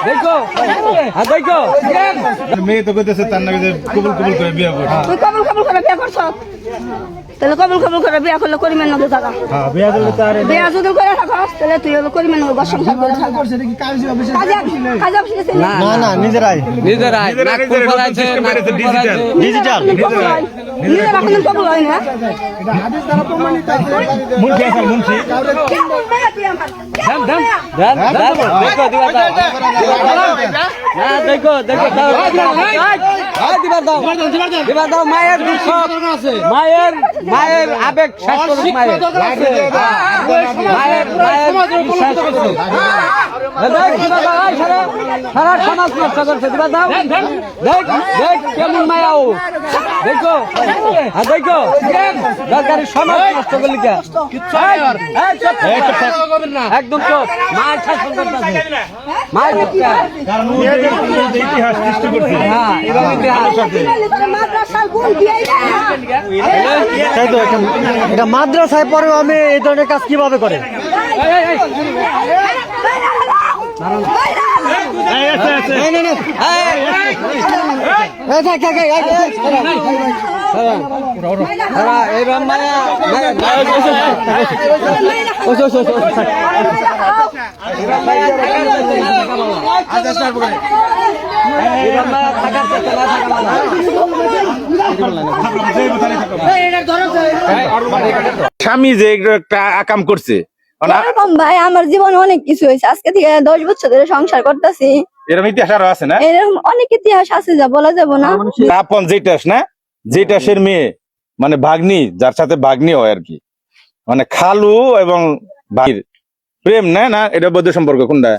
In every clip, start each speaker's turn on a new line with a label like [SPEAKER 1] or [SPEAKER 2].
[SPEAKER 1] দেখো দেখো
[SPEAKER 2] মেয়ে তো কইতেছে তার নাকি যে কবুল কবুল করে বিয়ে করবে।
[SPEAKER 3] তুই কবুল কবুল করে বিয়ে করছ তাহলে কবুল কবুল করে বিয়ে করলে করিমেন নগর থাকা
[SPEAKER 2] হ্যাঁ বিয়ে করলে তো আর
[SPEAKER 3] বিয়ে যদি করে থাকস তাহলে তুই হলো করিমেন নগর বসন থাকবে কাজে অফিসে
[SPEAKER 4] না না নিজেরাই
[SPEAKER 1] নিজেরাই নাগপুর করাইছে
[SPEAKER 4] ডিজিটাল
[SPEAKER 3] নিজের এখন কবুল হয় না
[SPEAKER 2] মুন্সি আছে মুন্সি
[SPEAKER 1] দেখো দিবার দাও না দেখো দেখো দিবার দাও মায়ের দুঃখ মায়ের মায়ের আবেগ শেষ করুক মায়ের মায়ের শেষ করুক সারা সমাজ নষ্ট করছে দিবার দাও দেখ দেখ কেমন মায়া ও দেখো দেখো দরকারি সমাজ নষ্ট করলি কে একদম চোখ মায়ের শাসন করতেছে মায়ের
[SPEAKER 2] কারণ ও যে ইতিহাস সৃষ্টি করছে।
[SPEAKER 1] হ্যাঁ এবং ইতিহাস
[SPEAKER 3] মাদ্রাসার গুণ দিয়ে
[SPEAKER 4] তাই তো এটা মাদ্রাসায় পড়েও আমি এই ধরনের কাজ কিভাবে করে
[SPEAKER 1] এরকম মায়া
[SPEAKER 2] স্বামী যে একটা আকাম করছে
[SPEAKER 5] এরকম ভাই আমার জীবনে অনেক কিছু হয়েছে আজকে থেকে 10 বছর ধরে সংসার করতেছি
[SPEAKER 2] এরকম ইতিহাস আরো আছে না
[SPEAKER 5] এরকম অনেক ইতিহাস আছে যা বলা যাবে না
[SPEAKER 2] আপন যেটাস না যেটাসের মেয়ে মানে ভাগ্নি যার সাথে ভাগ্নি হয় আর কি মানে খালু এবং ভাইয়ের প্রেম না না এটা বৈধ সম্পর্ক কোনটা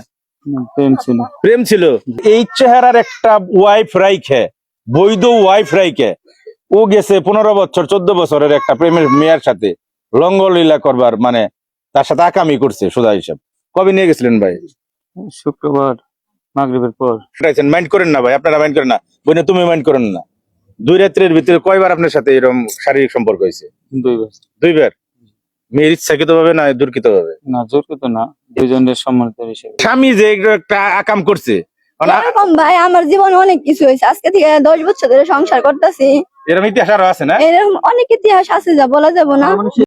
[SPEAKER 2] প্রেম ছিল এই চেহারার একটা ওয়াইফ রাইখে বৈধ ওয়াইফ রাইখে ও গেছে 15 বছর 14 বছরের একটা প্রেমের মেয়ের সাথে লঙ্গলীলা করবার মানে তার সাথে আকামি করছে সোজা হিসাব কবে নিয়ে গেছিলেন ভাই
[SPEAKER 6] শুক্রবার মাগরিবের পর
[SPEAKER 2] মাইন্ড করেন না ভাই আপনারা মাইন্ড করেন না বইনে তুমি মাইন্ড করেন না 2 রাত্রের ভিতরে কয়বার আপনার সাথে এরকম শারীরিক সম্পর্ক হয়েছে
[SPEAKER 6] 2 বার
[SPEAKER 2] 2 বার মেয়ের ইচ্ছাকৃত ভাবে না দুর্কৃত ভাবে
[SPEAKER 6] না জোরকৃত না দুইজনের সম্মানিত হিসেবে
[SPEAKER 2] স্বামী যে একটা আকাম করছে
[SPEAKER 5] এরকম ভাই আমার জীবনে অনেক কিছু হয়েছে আজকে থেকে 10 বছর ধরে সংসার করতেছি
[SPEAKER 2] এরকম ইতিহাস আরো আছে না
[SPEAKER 5] এরকম অনেক ইতিহাস আছে যা বলা যাবে না